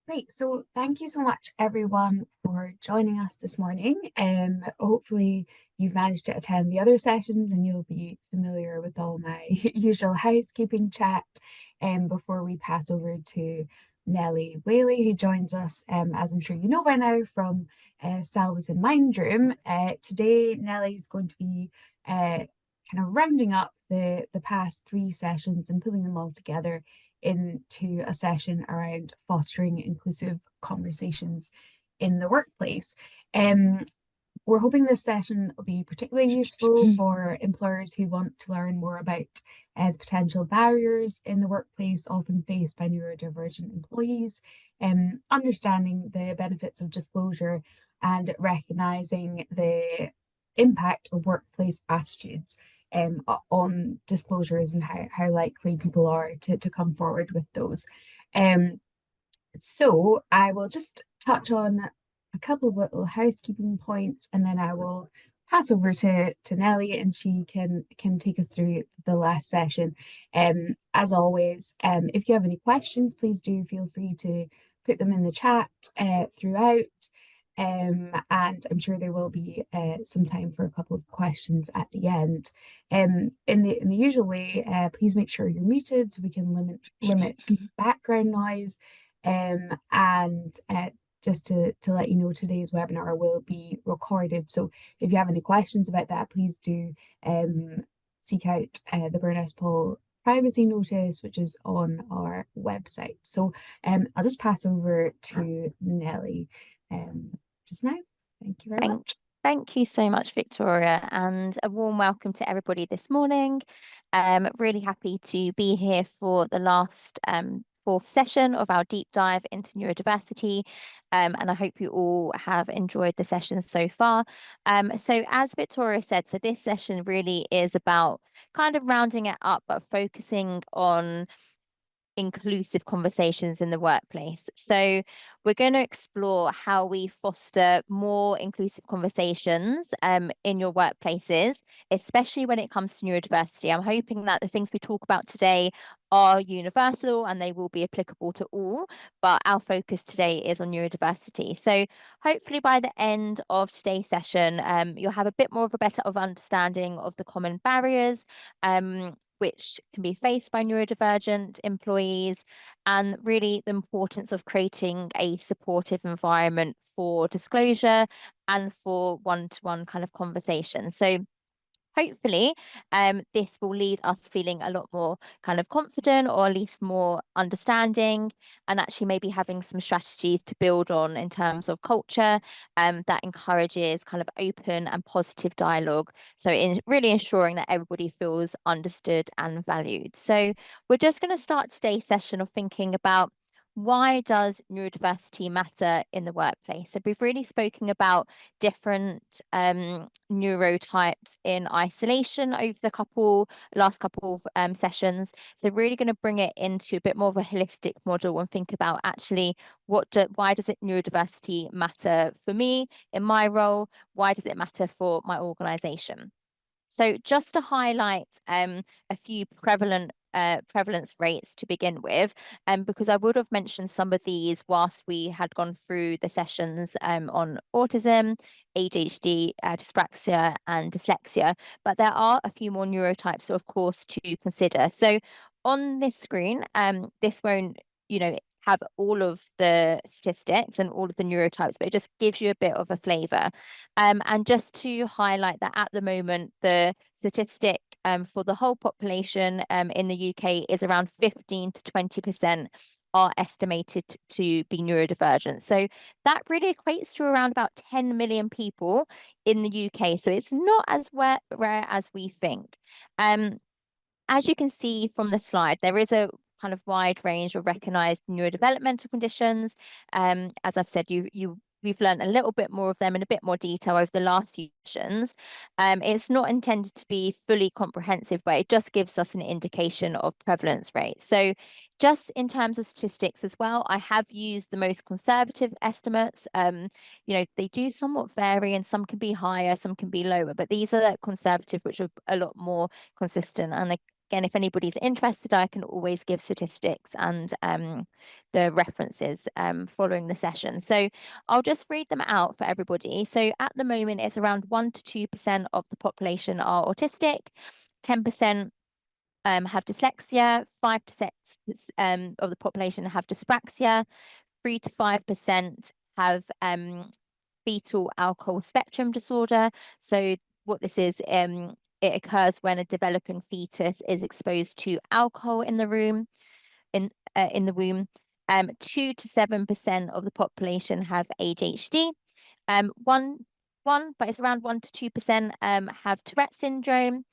Great. So thank you so much, everyone, for joining us this morning. Hopefully you've managed to attend the other sessions and you'll be familiar with all my usual housekeeping chat before we pass over to Nellie Whaley, who joins us, as I'm sure you know by now, from Salvas in Mind Room. Today, Nellie is going to be kind of rounding up the past three sessions and pulling them all together into a session around fostering inclusive conversations in the workplace. We're hoping this session will be particularly useful for employers who want to learn more about the potential barriers in the workplace often faced by neurodivergent employees, understanding the benefits of disclosure and recognizing the impact of workplace attitudes on disclosures and how likely people are to come forward with those. So I will just touch on a couple of little housekeeping points and then I will pass over to Nellie and she can take us through the last session. As always, if you have any questions, please do feel free to put them in the chat throughout. And I'm sure there will be some time for a couple of questions at the end. In the usual way, please make sure you're muted so we can limit background noise. And just to let you know, today's webinar will be recorded. So if you have any questions about that, please do seek out the Burness Poll privacy notice, which is on our website. So I'll just pass over to Nellie just now. Thank you very much. Thank you so much, Victoria, and a warm welcome to everybody this morning. Really happy to be here for the last fourth session of our deep dive into neurodiversity, and I hope you all have enjoyed the session so far. So as Victoria said, so this session really is about kind of rounding it up, but focusing on inclusive conversations in the workplace. So we're going to explore how we foster more inclusive conversations in your workplaces, especially when it comes to neurodiversity. I'm hoping that the things we talk about today are universal and they will be applicable to all, but our focus today is on neurodiversity. So hopefully by the end of today's session, you'll have a bit more of a better understanding of the common barriers which can be faced by neurodivergent employees, and really the importance of creating a supportive environment for disclosure and for one-to-one kind of conversation. So hopefully this will lead us feeling a lot more kind of confident, or at least more understanding, and actually maybe having some strategies to build on in terms of culture that encourages kind of open and positive dialogue. So in really ensuring that everybody feels understood and valued. So we're just going to start today's session of thinking about, why does neurodiversity matter in the workplace? So we've really spoken about different neurotypes in isolation over the last couple of sessions. So really going to bring it into a bit more of a holistic model and think about actually why does neurodiversity matter for me in my role? Why does it matter for my organization? So just to highlight a few prevalence rates to begin with, because I would have mentioned some of these whilst we had gone through the sessions on autism, ADHD, dyspraxia, and dyslexia, but there are a few more neurotypes, of course, to consider. So on this screen, this won't, have all of the statistics and all of the neurotypes, but it just gives you a bit of a flavor. And just to highlight that at the moment, the statistic for the whole population in the UK is around 15 to 20% are estimated to be neurodivergent. So that really equates to around about 10 million people in the UK. So it's not as rare as we think. As you can see from the slide, there is a kind of wide range of recognized neurodevelopmental conditions. As I've said, we've learned a little bit more of them in a bit more detail over the last few sessions. It's not intended to be fully comprehensive, but it just gives us an indication of prevalence rate. So just in terms of statistics as well, I have used the most conservative estimates. They do somewhat vary, and some can be higher, some can be lower, but these are conservative, which are a lot more consistent. And again, if anybody's interested, I can always give statistics and the references following the session. So I'll just read them out for everybody. So at the moment, it's around 1 to 2% of the population are autistic, 10% have dyslexia, 5% of the population have dyspraxia, 3 to 5% have fetal alcohol spectrum disorder. So what this is, it occurs when a developing fetus is exposed to alcohol in the room, in the womb. 2 to 7% of the population have ADHD. But it's around 1 to 2% have Tourette syndrome.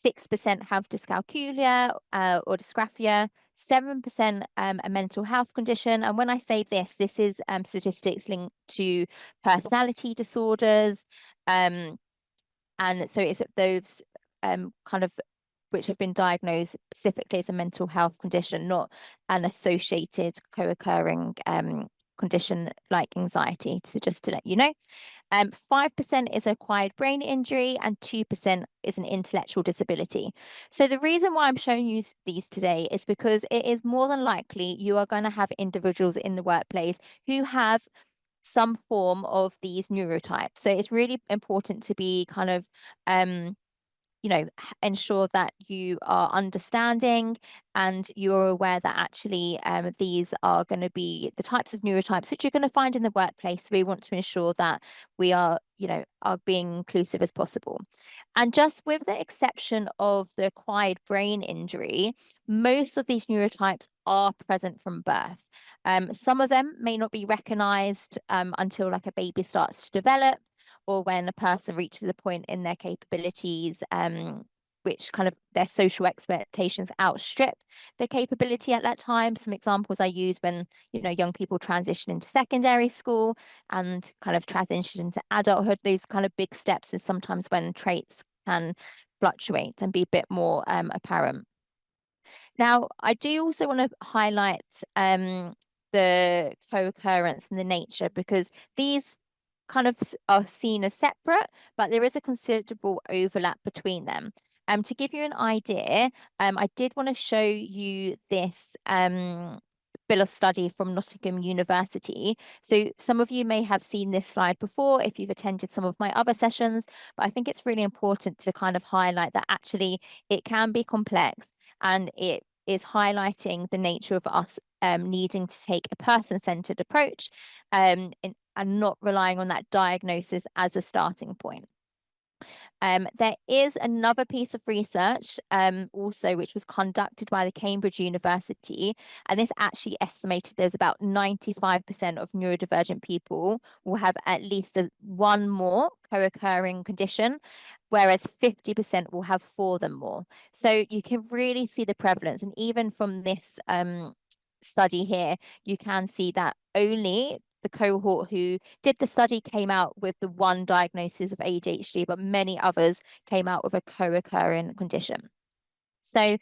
6% have dyscalculia or dysgraphia. 7% a mental health condition. And when I say this is statistics linked to personality disorders. And so it's those kind of which have been diagnosed specifically as a mental health condition, not an associated co-occurring condition like anxiety. So just to let you know. 5% is acquired brain injury and 2% is an intellectual disability. So the reason why I'm showing you these today is because it is more than likely you are going to have individuals in the workplace who have some form of these neurotypes. So it's really important to be kind of ensure that you are understanding and you're aware that actually these are going to be the types of neurotypes which you're going to find in the workplace. We want to ensure that we are being inclusive as possible. And just with the exception of the acquired brain injury, most of these neurotypes are present from birth. Some of them may not be recognized until like a baby starts to develop, or when a person reaches a point in their capabilities which kind of their social expectations outstrip their capability at that time. Some examples I use when young people transition into secondary school and kind of transition into adulthood, those kind of big steps is sometimes when traits can fluctuate and be a bit more apparent. Now, I do also want to highlight the co-occurrence and the nature, because these kind of are seen as separate, but there is a considerable overlap between them. To give you an idea, I did want to show you this bill of study from Nottingham University. So some of you may have seen this slide before if you've attended some of my other sessions, but I think it's really important to kind of highlight that actually it can be complex, and it is highlighting the nature of us needing to take a person-centered approach and not relying on that diagnosis as a starting point. There is another piece of research also, which was conducted by the Cambridge University, and this actually estimated there's about 95% of neurodivergent people will have at least one more co-occurring condition, whereas 50% will have 4 of them more. So you can really see the prevalence, and even from this study here, you can see that only the cohort who did the study came out with the one diagnosis of ADHD, but many others came out with a co-occurring condition. So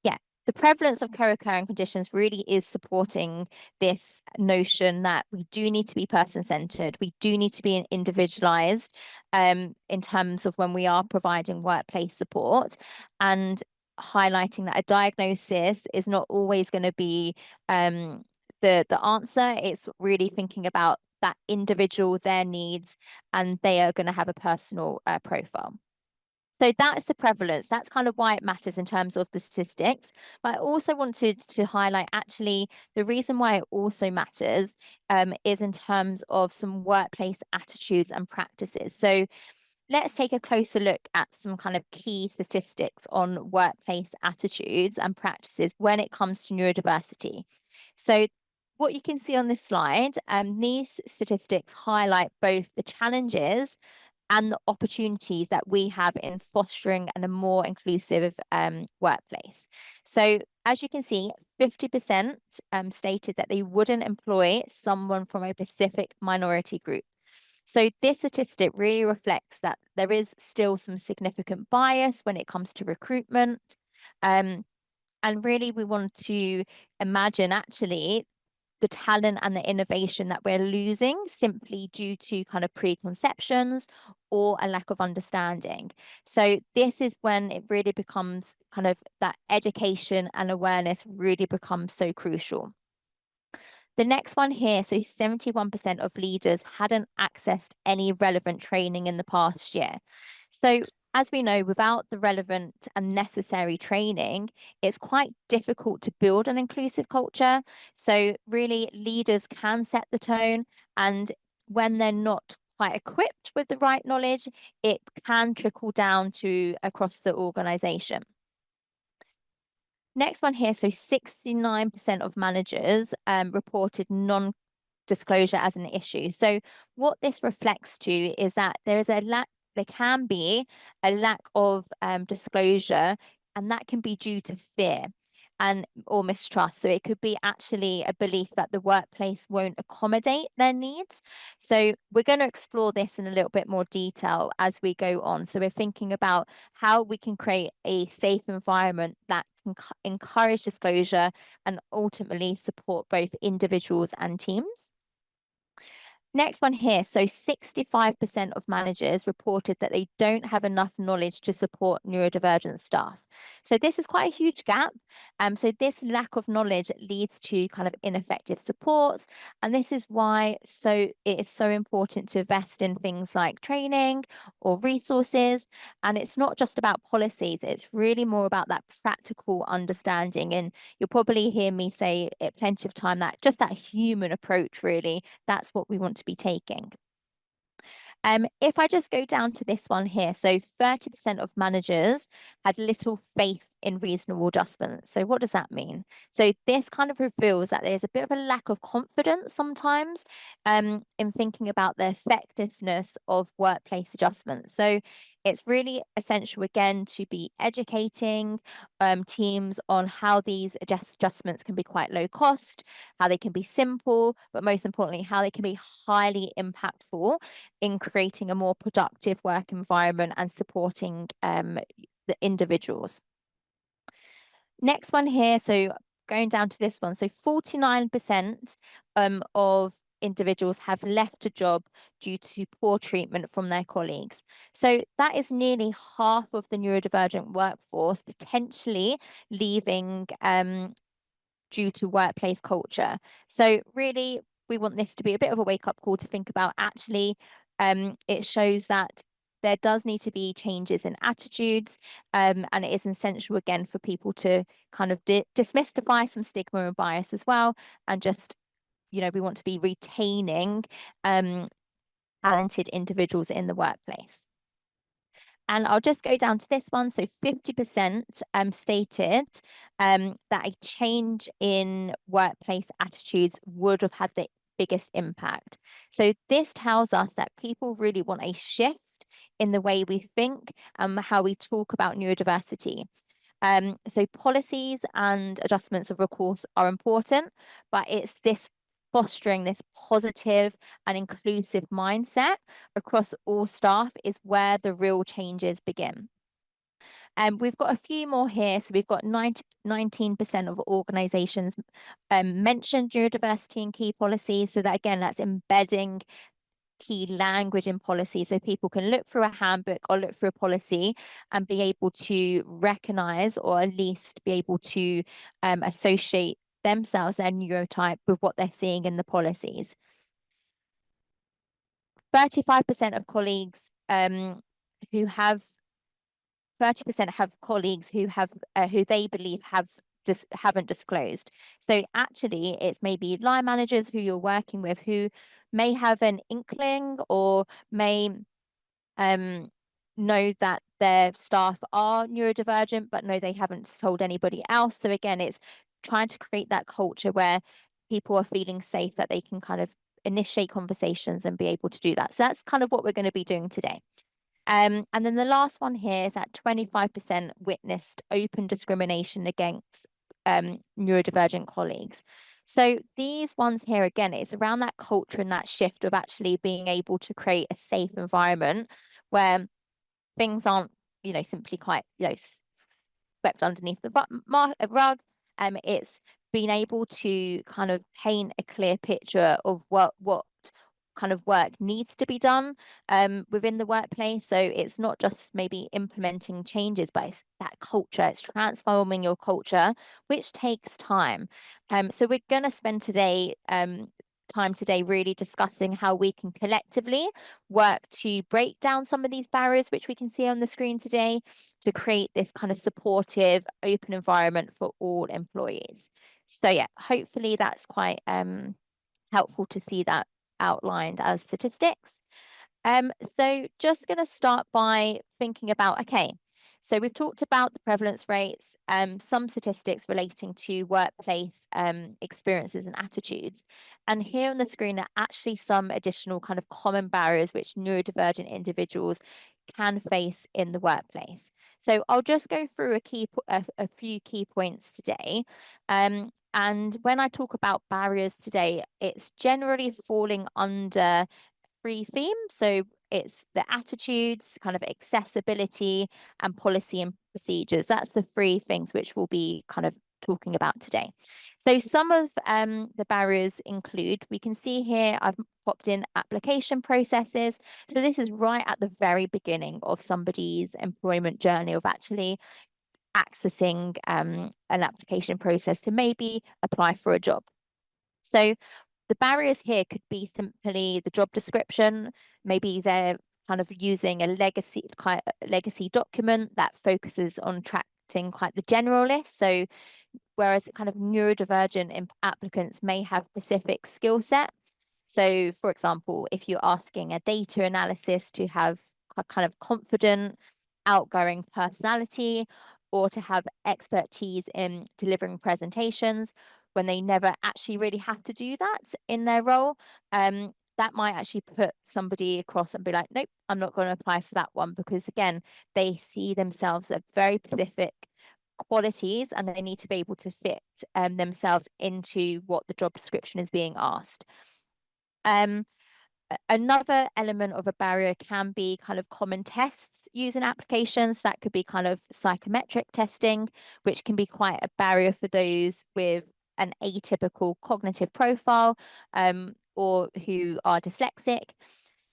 yeah, the prevalence of co-occurring conditions really is supporting this notion that we do need to be person-centered. We do need to be individualized in terms of when we are providing workplace support, and highlighting that a diagnosis is not always going to be the answer. It's really thinking about that individual, their needs, and they are going to have a personal profile. So that's the prevalence. That's kind of why it matters in terms of the statistics. But I also wanted to highlight actually the reason why it also matters is in terms of some workplace attitudes and practices. So let's take a closer look at some kind of key statistics on workplace attitudes and practices when it comes to neurodiversity. So what you can see on this slide, these statistics highlight both the challenges and the opportunities that we have in fostering a more inclusive workplace. So as you can see, 50% stated that they wouldn't employ someone from a specific minority group. So this statistic really reflects that there is still some significant bias when it comes to recruitment. And really we want to imagine actually the talent and the innovation that we're losing simply due to kind of preconceptions or a lack of understanding. So this is when it really becomes kind of that education and awareness really becomes so crucial. The next one here, so 71% of leaders hadn't accessed any relevant training in the past year. So as we know, without the relevant and necessary training, it's quite difficult to build an inclusive culture. So really leaders can set the tone, and when they're not quite equipped with the right knowledge, it can trickle down to across the organization. Next one here, so 69% of managers reported non-disclosure as an issue. So what this reflects to is that there can be a lack of disclosure, and that can be due to fear and or mistrust. So it could be actually a belief that the workplace won't accommodate their needs. So we're going to explore this in a little bit more detail as we go on. So we're thinking about how we can create a safe environment that can encourage disclosure and ultimately support both individuals and teams. Next one here. So 65% of managers reported that they don't have enough knowledge to support neurodivergent staff. So this is quite a huge gap. So this lack of knowledge leads to kind of ineffective supports. And this is why it is so important to invest in things like training or resources. And it's not just about policies, it's really more about that practical understanding. And you'll probably hear me say it plenty of time that just that human approach, really, that's what we want to be taking. If I just go down to this one here, so 30% of managers had little faith in reasonable adjustments. So what does that mean? So this kind of reveals that there's a bit of a lack of confidence sometimes in thinking about the effectiveness of workplace adjustments. So it's really essential, again, to be educating teams on how these adjustments can be quite low cost, how they can be simple, but most importantly, how they can be highly impactful in creating a more productive work environment and supporting the individuals. Next one here, so going down to this one, so 49% of individuals have left a job due to poor treatment from their colleagues. So that is nearly half of the neurodivergent workforce potentially leaving due to workplace culture. So really, we want this to be a bit of a wake-up call to think about actually, it shows that there does need to be changes in attitudes, and it is essential, again, for people to kind of dismystify some stigma and bias as well, and just, we want to be retaining talented individuals in the workplace. And I'll just go down to this one. So 50% stated that a change in workplace attitudes would have had the biggest impact. So this tells us that people really want a shift in the way we think and how we talk about neurodiversity. So policies and adjustments, of course, are important, but it's this fostering this positive and inclusive mindset across all staff is where the real changes begin. We've got a few more here. So we've got 19% of organizations mentioned neurodiversity in key policies. So that, again, that's embedding key language in policy so people can look through a handbook or look through a policy and be able to recognize or at least be able to associate themselves, their neurotype, with what they're seeing in the policies. 35% of colleagues who have 30% have colleagues who have who they believe haven't disclosed. So actually, it's maybe line managers who you're working with who may have an inkling or may know that their staff are neurodivergent, but no, they haven't told anybody else. So again, it's trying to create that culture where people are feeling safe, that they can kind of initiate conversations and be able to do that. So that's kind of what we're going to be doing today. And then the last one here is that 25% witnessed open discrimination against neurodivergent colleagues. So these ones here, again, it's around that culture and that shift of actually being able to create a safe environment where things aren't, simply quite, swept underneath the rug. It's being able to kind of paint a clear picture of what kind of work needs to be done within the workplace. So it's not just maybe implementing changes, but it's that culture, it's transforming your culture, which takes time. So we're going to spend time today really discussing how we can collectively work to break down some of these barriers, which we can see on the screen today, to create this kind of supportive, open environment for all employees. So yeah, hopefully that's quite helpful to see that outlined as statistics. So just going to start by thinking about, okay, so we've talked about the prevalence rates, some statistics relating to workplace experiences and attitudes. And here on the screen are actually some additional kind of common barriers which neurodivergent individuals can face in the workplace. So I'll just go through a few key points today. And when I talk about barriers today, it's generally falling under three themes. So it's the attitudes, kind of accessibility, and policy and procedures. That's the three things which we'll be kind of talking about today. So some of the barriers include, we can see here, I've popped in application processes. So this is right at the very beginning of somebody's employment journey of actually accessing an application process to maybe apply for a job. So the barriers here could be simply the job description. Maybe they're kind of using a legacy document that focuses on attracting quite the general list. So whereas kind of neurodivergent applicants may have specific skill set. So for example, if you're asking a data analysis to have a kind of confident, outgoing personality, or to have expertise in delivering presentations when they never actually really have to do that in their role, that might actually put somebody across and be like, nope, I'm not going to apply for that one, because again, they see themselves as very specific qualities and they need to be able to fit themselves into what the job description is being asked. Another element of a barrier can be kind of common tests used in applications. That could be kind of psychometric testing, which can be quite a barrier for those with an atypical cognitive profile or who are dyslexic.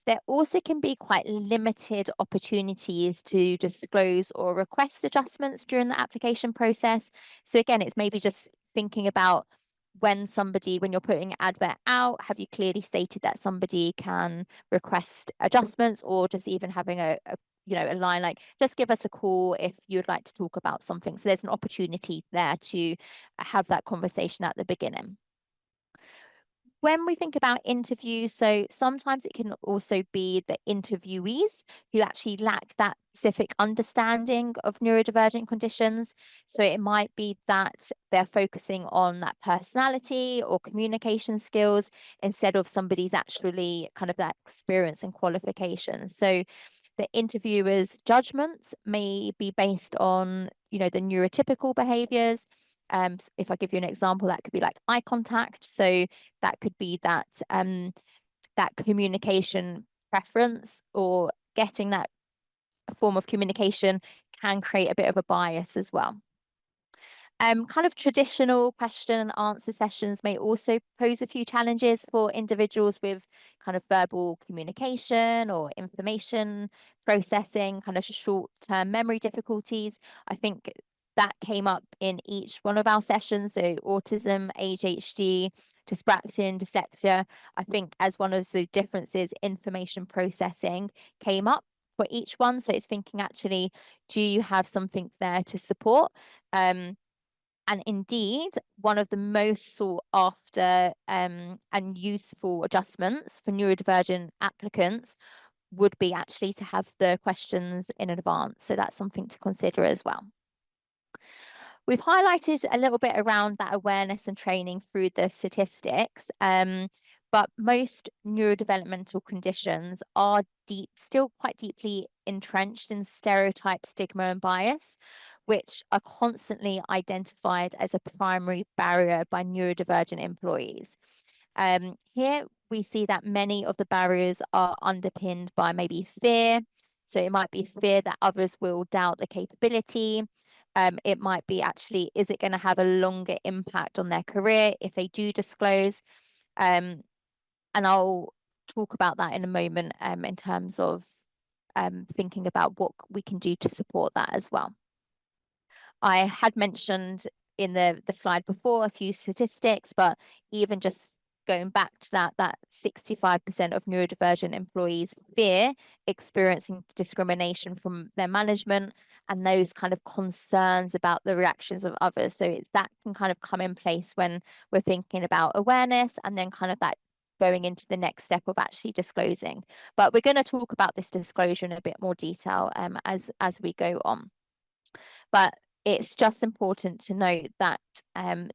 There also can be quite limited opportunities to disclose or request adjustments during the application process. So again, it's maybe just thinking about when you're putting an advert out, have you clearly stated that somebody can request adjustments, or just even having a line like, just give us a call if you'd like to talk about something. So there's an opportunity there to have that conversation at the beginning. When we think about interviews, so sometimes it can also be the interviewees who actually lack that specific understanding of neurodivergent conditions. So it might be that they're focusing on that personality or communication skills instead of somebody's actually kind of that experience and qualifications. So the interviewer's judgments may be based on, the neurotypical behaviors. If I give you an example, that could be like eye contact. So that could be that that communication preference, or getting that form of communication can create a bit of a bias as well. Kind of traditional question and answer sessions may also pose a few challenges for individuals with kind of verbal communication or information processing, kind of short-term memory difficulties. I think that came up in each one of our sessions. So autism, ADHD, dyspraxia, dyslexia. I think as one of the differences, information processing came up for each one. So it's thinking, actually, do you have something there to support? And indeed, one of the most sought after and useful adjustments for neurodivergent applicants would be actually to have the questions in advance. So that's something to consider as well. We've highlighted a little bit around that awareness and training through the statistics, but most neurodevelopmental conditions are still quite deeply entrenched in stereotype, stigma, and bias, which are constantly identified as a primary barrier by neurodivergent employees. Here we see that many of the barriers are underpinned by maybe fear. So it might be fear that others will doubt the capability, It might be actually, is it going to have a longer impact on their career if they do disclose? And I'll talk about that in a moment in terms of thinking about what we can do to support that as well. I had mentioned in the slide before a few statistics, but even just going back to that 65% of neurodivergent employees fear experiencing discrimination from their management and those kind of concerns about the reactions of others. So that can kind of come in place when we're thinking about awareness and then kind of that going into the next step of actually disclosing. But we're going to talk about this disclosure in a bit more detail as we go on. But it's just important to note that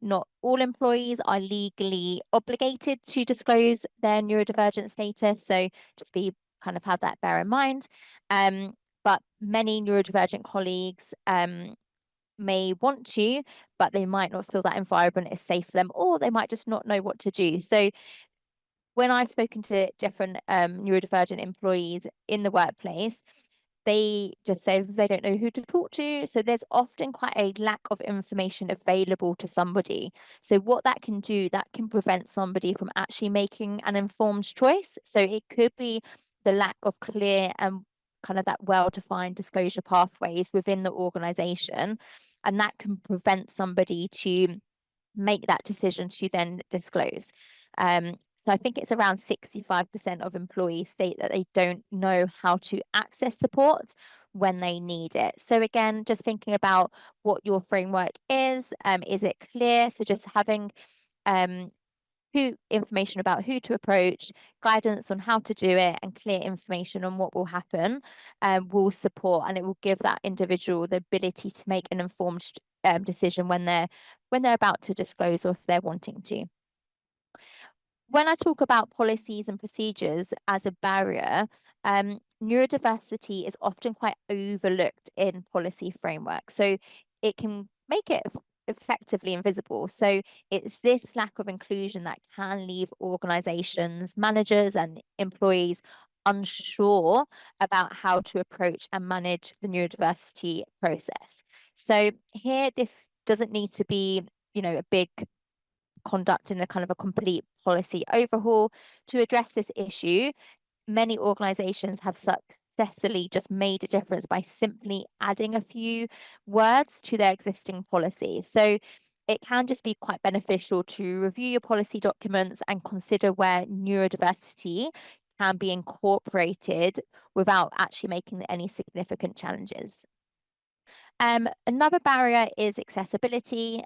not all employees are legally obligated to disclose their neurodivergent status. So just kind of have that bear in mind. But many neurodivergent colleagues may want to, but they might not feel that environment is safe for them, or they might just not know what to do. So when I've spoken to different neurodivergent employees in the workplace, they just say they don't know who to talk to. So there's often quite a lack of information available to somebody. So what that can do, that can prevent somebody from actually making an informed choice. So it could be the lack of clear and kind of that well-defined disclosure pathways within the organization. And that can prevent somebody to make that decision to then disclose. So I think it's around 65% of employees state that they don't know how to access support when they need it. So again, just thinking about what your framework is it clear? So just having information about who to approach, guidance on how to do it, and clear information on what will happen will support, and it will give that individual the ability to make an informed decision when they're about to disclose or if they're wanting to. When I talk about policies and procedures as a barrier, neurodiversity is often quite overlooked in policy framework. So it can make it effectively invisible. So it's this lack of inclusion that can leave organizations, managers, and employees unsure about how to approach and manage the neurodiversity process. So here, this doesn't need to be, a big conduct in a kind of a complete policy overhaul to address this issue. Many organizations have successfully just made a difference by simply adding a few words to their existing policies. So it can just be quite beneficial to review your policy documents and consider where neurodiversity can be incorporated without actually making any significant challenges. Another barrier is accessibility.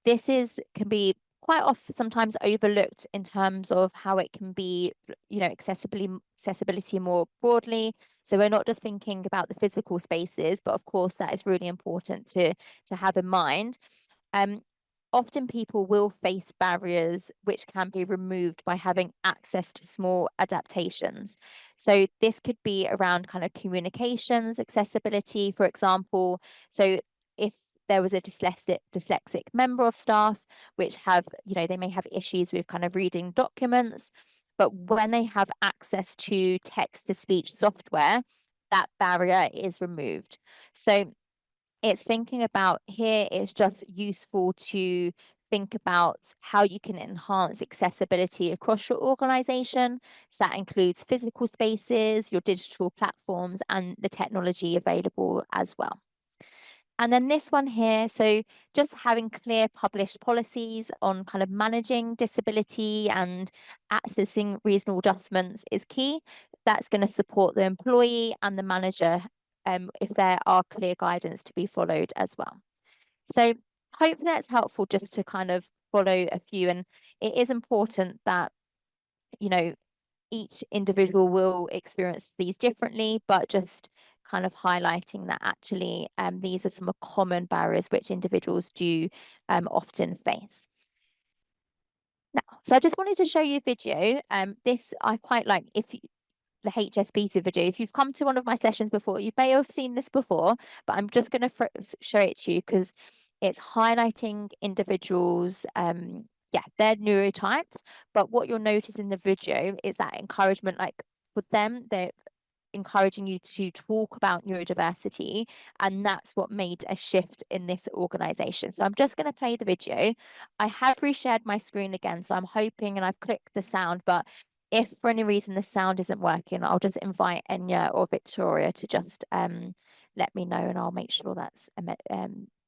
This can be quite often sometimes overlooked in terms of how it can be, accessibility more broadly. So we're not just thinking about the physical spaces, but of course that is really important to have in mind. Often people will face barriers which can be removed by having access to small adaptations. So this could be around kind of communications, accessibility, for example. So if there was a dyslexic member of staff, which they may have issues with kind of reading documents, but when they have access to text-to-speech software, that barrier is removed. So it's thinking about here, it's just useful to think about how you can enhance accessibility across your organization. So that includes physical spaces, your digital platforms, and the technology available as well. And then this one here, so just having clear published policies on kind of managing disability and accessing reasonable adjustments is key. That's going to support the employee and the manager if there are clear guidance to be followed as well. So hopefully that's helpful just to kind of follow a few. And it is important that, each individual will experience these differently, but just kind of highlighting that actually these are some common barriers which individuals do often face. Now, so I just wanted to show you a video. This I quite like. The HSBC video. If you've come to one of my sessions before, you may have seen this before, but I'm just going to show it to you because it's highlighting individuals, their neurotypes. But what you'll notice in the video is that encouragement, like for them, encouraging you to talk about neurodiversity, and that's what made a shift in this organization. So I'm just going to play the video. I have reshared my screen again, so I'm hoping, and I've clicked the sound, but if for any reason the sound isn't working, I'll just invite Enya or Victoria to just let me know, and I'll make sure that's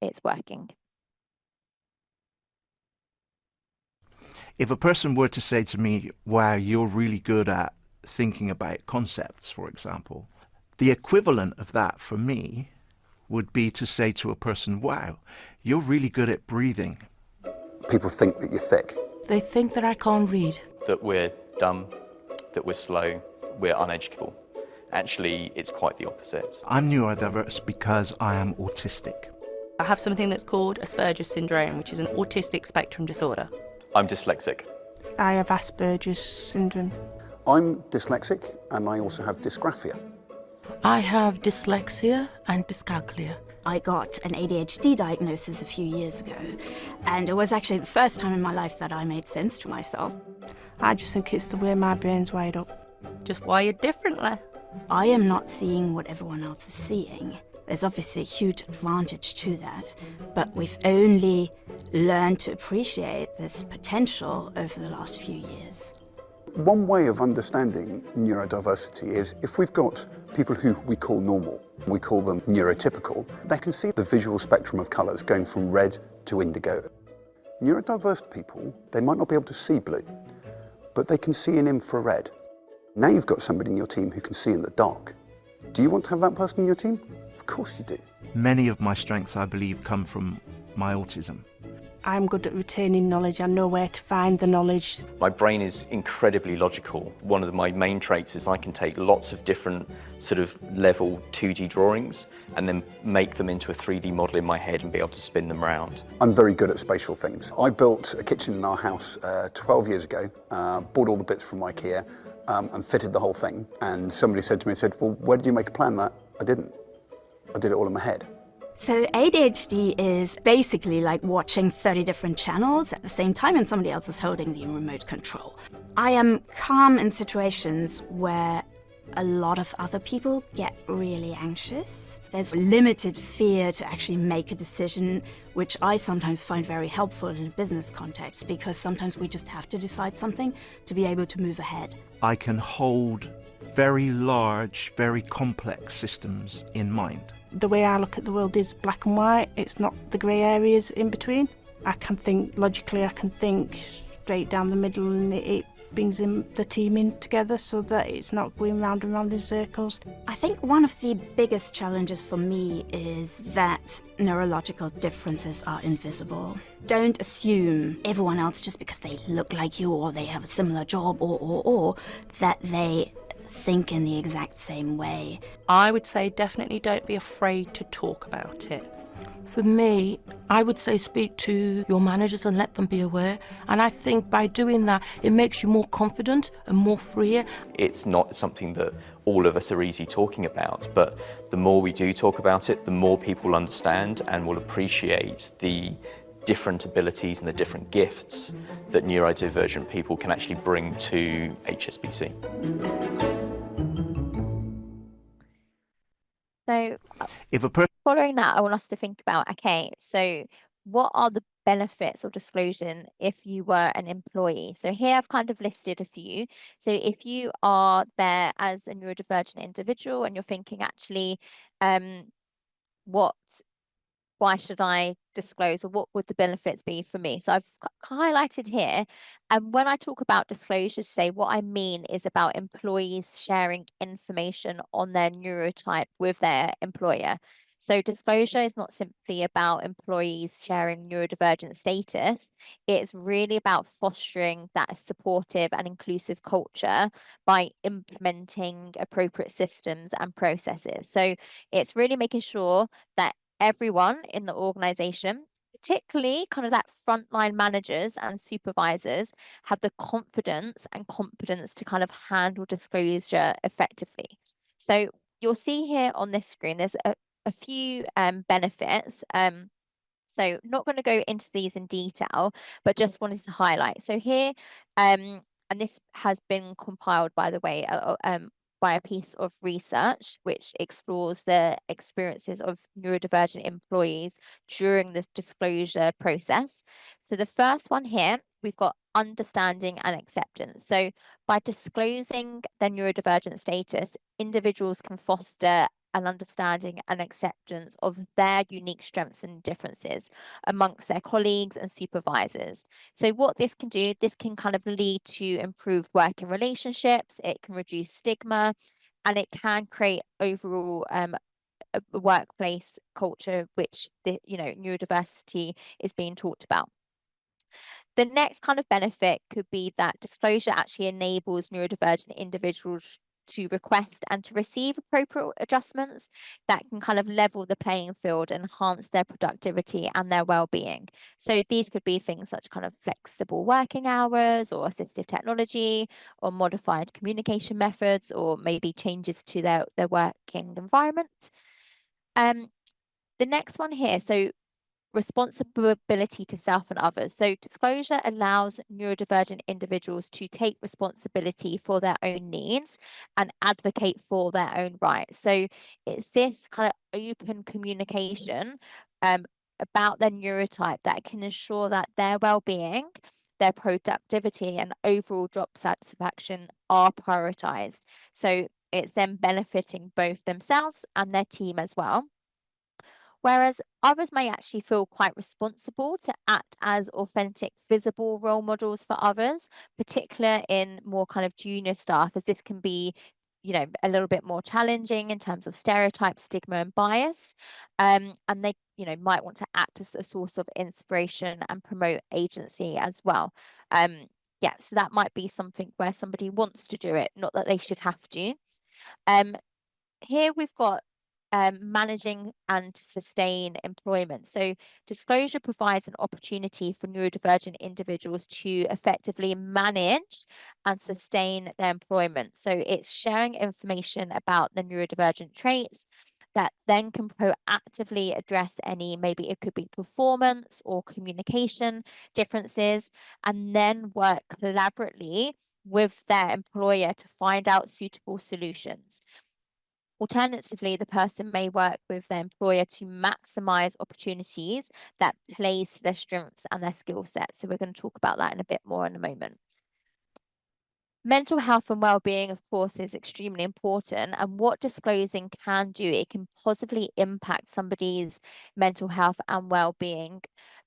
it's working. If a person were to say to me, wow, you're really good at thinking about concepts, for example, the equivalent of that for me would be to say to a person, wow, you're really good at breathing. People think that you're thick. They think that I can't read. That we're dumb, that we're slow, we're uneducable. Actually, it's quite the opposite. I'm neurodiverse because I am autistic. I have something that's called Asperger's syndrome, which is an autistic spectrum disorder. I'm dyslexic. I have Asperger's syndrome. I'm dyslexic and I also have dysgraphia. I have dyslexia and dyscalculia. I got an ADHD diagnosis a few years ago, and it was actually the first time in my life that I made sense to myself. I just think it's the way my brain's wired up. Just wired differently. I am not seeing what everyone else is seeing. There's obviously a huge advantage to that, but we've only learned to appreciate this potential over the last few years. One way of understanding neurodiversity is if we've got people who we call normal, we call them neurotypical, they can see the visual spectrum of colours going from red to indigo. Neurodiverse people, they might not be able to see blue, but they can see in infrared. Now you've got somebody in your team who can see in the dark. Do you want to have that person in your team? Of course you do. Many of my strengths, I believe, come from my autism. I'm good at retaining knowledge. I know where to find the knowledge. My brain is incredibly logical. One of my main traits is I can take lots of different sort of level 2D drawings and then make them into a 3D model in my head and be able to spin them around. I'm very good at spatial things. I built a kitchen in our house 12 years ago, bought all the bits from IKEA and fitted the whole thing. And somebody said to me, well, where did you make a plan of that? I didn't. I did it all in my head. So ADHD is basically like watching 30 different channels at the same time and somebody else is holding the remote control. I am calm in situations where a lot of other people get really anxious. There's limited fear to actually make a decision, which I sometimes find very helpful in a business context, because sometimes we just have to decide something to be able to move ahead. I can hold very large, very complex systems in mind. The way I look at the world is black and white. It's not the grey areas in between. I can think logically, I can think straight down the middle, and it brings the team in together so that it's not going round and round in circles. I think one of the biggest challenges for me is that neurological differences are invisible. Don't assume everyone else, just because they look like you or they have a similar job or that they think in the exact same way. I would say definitely don't be afraid to talk about it. For me, I would say speak to your managers and let them be aware. And I think by doing that, it makes you more confident and more freer. It's not something that all of us are easy talking about, but the more we do talk about it, the more people understand and will appreciate the different abilities and the different gifts that neurodivergent people can actually bring to HSBC. So If a person following that, I want us to think about, okay, so what are the benefits of disclosure if you were an employee? So here I've kind of listed a few. So if you are there as a neurodivergent individual and you're thinking, actually, why should I disclose, or what would the benefits be for me? So I've highlighted here, and when I talk about disclosure today, what I mean is about employees sharing information on their neurotype with their employer. So disclosure is not simply about employees sharing neurodivergent status. It's really about fostering that supportive and inclusive culture by implementing appropriate systems and processes. So it's really making sure that everyone in the organization, particularly kind of that frontline managers and supervisors, have the confidence and competence to kind of handle disclosure effectively. So you'll see here on this screen, there's a few benefits. So not going to go into these in detail, but just wanted to highlight. So here, and this has been compiled, by the way, by a piece of research which explores the experiences of neurodivergent employees during this disclosure process. So the first one here, we've got understanding and acceptance. So by disclosing their neurodivergent status, individuals can foster an understanding and acceptance of their unique strengths and differences amongst their colleagues and supervisors. So what this can do, this can kind of lead to improved working relationships, it can reduce stigma, and it can create overall a workplace culture which the neurodiversity is being talked about. The next kind of benefit could be that disclosure actually enables neurodivergent individuals to request and to receive appropriate adjustments that can kind of level the playing field and enhance their productivity and their well-being. So these could be things such kind of flexible working hours or assistive technology or modified communication methods or maybe changes to their working environment. The next one here, so responsibility to self and others. So disclosure allows neurodivergent individuals to take responsibility for their own needs and advocate for their own rights. So it's this kind of open communication about their neurotype that can ensure that their well-being, their productivity and overall job satisfaction are prioritized. So it's them benefiting both themselves and their team as well. Whereas others may actually feel quite responsible to act as authentic, visible role models for others, particularly in more kind of junior staff, as this can be, a little bit more challenging in terms of stereotype, stigma, and bias. And they, might want to act as a source of inspiration and promote agency as well. Yeah, so that might be something where somebody wants to do it, not that they should have to. Here we've got managing and sustain employment. So disclosure provides an opportunity for neurodivergent individuals to effectively manage and sustain their employment. So it's sharing information about the neurodivergent traits that then can proactively address any, maybe it could be performance or communication differences, and then work collaboratively with their employer to find out suitable solutions. Alternatively, the person may work with their employer to maximize opportunities that plays to their strengths and their skill sets. So we're going to talk about that in a bit more in a moment. Mental health and well-being, of course, is extremely important. And what disclosing can do, it can positively impact somebody's mental health and well-being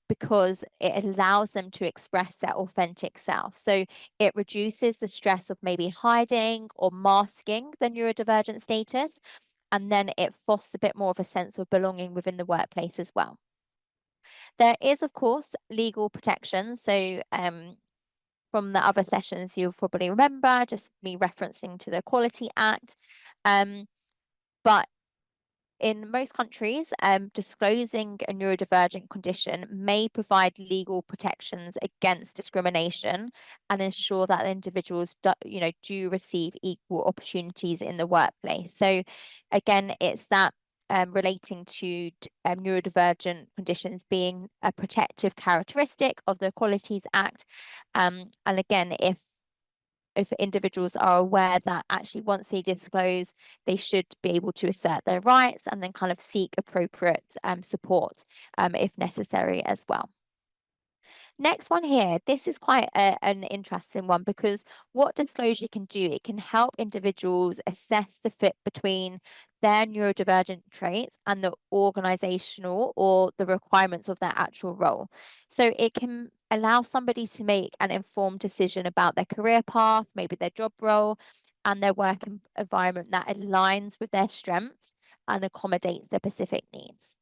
because it allows them to express their authentic self. So it reduces the stress of maybe hiding or masking the neurodivergent status, and then it fosters a bit more of a sense of belonging within the workplace as well. There is, of course, legal protection. So from the other sessions, you'll probably remember just me referencing to the Equality Act. But in most countries, disclosing a neurodivergent condition may provide legal protections against discrimination and ensure that individuals do receive equal opportunities in the workplace. So again, it's that relating to neurodivergent conditions being a protective characteristic of the Equalities Act. And again, if individuals are aware that actually once they disclose, they should be able to assert their rights and then kind of seek appropriate support if necessary as well. Next one here, this is quite an interesting one because what disclosure can do, it can help individuals assess the fit between their neurodivergent traits and the organizational or the requirements of their actual role. So it can allow somebody to make an informed decision about their career path, maybe their job role, and their work environment that aligns with their strengths and accommodates their specific needs.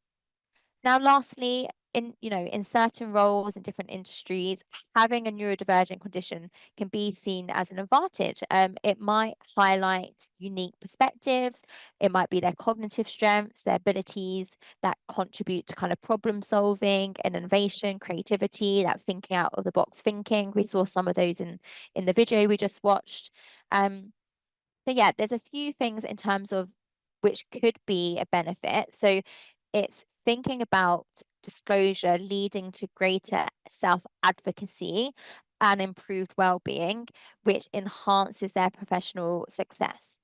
Now, lastly, in certain roles in different industries, having a neurodivergent condition can be seen as an advantage. It might highlight unique perspectives. It might be their cognitive strengths, their abilities that contribute to kind of problem solving and innovation, creativity, that thinking out of the box thinking. We saw some of those in the video we just watched. So yeah, there's a few things in terms of which could be a benefit. So it's thinking about disclosure leading to greater self-advocacy and improved well-being, which enhances their professional success.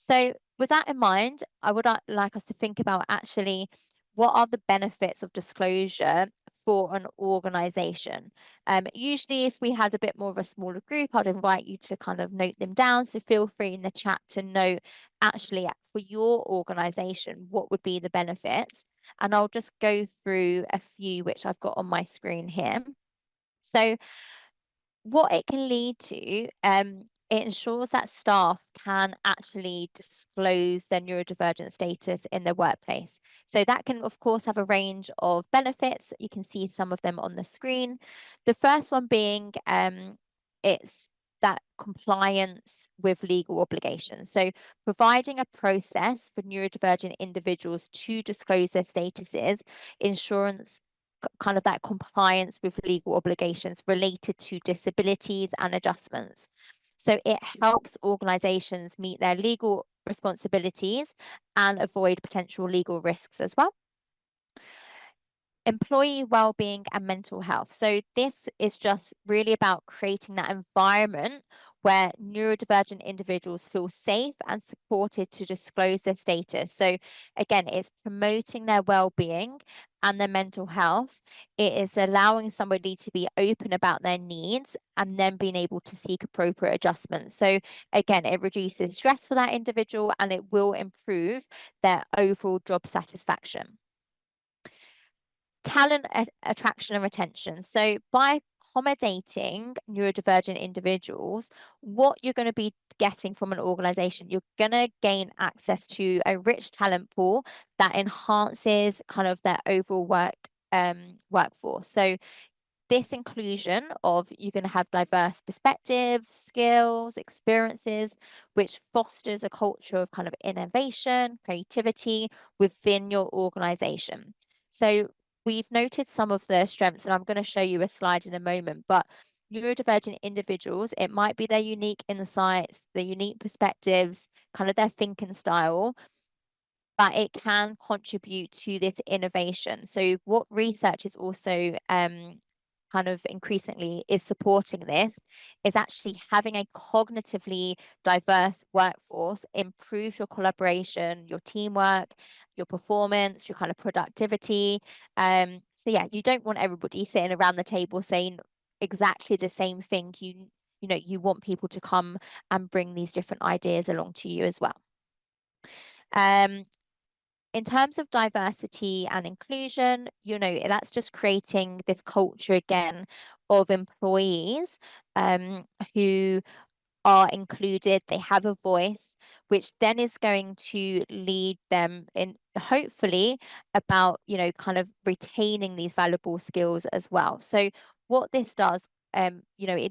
So with that in mind, I would like us to think about actually what are the benefits of disclosure for an organization. Usually if we had a bit more of a smaller group, I'd invite you to kind of note them down. So feel free in the chat to note actually for your organization, what would be the benefits? And I'll just go through a few which I've got on my screen here. So what it can lead to, it ensures that staff can actually disclose their neurodivergent status in their workplace. So that can, of course, have a range of benefits. You can see some of them on the screen. The first one being it's that compliance with legal obligations. So providing a process for neurodivergent individuals to disclose their statuses ensures kind of that compliance with legal obligations related to disabilities and adjustments. So it helps organizations meet their legal responsibilities and avoid potential legal risks as well. Employee well-being and mental health. So this is just really about creating that environment where neurodivergent individuals feel safe and supported to disclose their status. So again, it's promoting their well-being and their mental health. It is allowing somebody to be open about their needs and then being able to seek appropriate adjustments. So again, it reduces stress for that individual and it will improve their overall job satisfaction. Talent attraction and retention. So by accommodating neurodivergent individuals, what you're going to be getting from an organization, you're going to gain access to a rich talent pool that enhances kind of their overall workforce. So this inclusion of you're going to have diverse perspectives, skills, experiences, which fosters a culture of kind of innovation, creativity within your organization. So we've noted some of the strengths, and I'm going to show you a slide in a moment, but neurodivergent individuals, it might be their unique insights, their unique perspectives, kind of their thinking style, but it can contribute to this innovation. So what research is also kind of increasingly is supporting this is actually having a cognitively diverse workforce improves your collaboration, your teamwork, your performance, your kind of productivity. So yeah, you don't want everybody sitting around the table saying exactly the same thing. You know, you want people to come and bring these different ideas along to you as well. In terms of diversity and inclusion, you know, that's just creating this culture again of employees who are included, they have a voice, which then is going to lead them in hopefully about, you know, kind of retaining these valuable skills as well. So what this does, you know,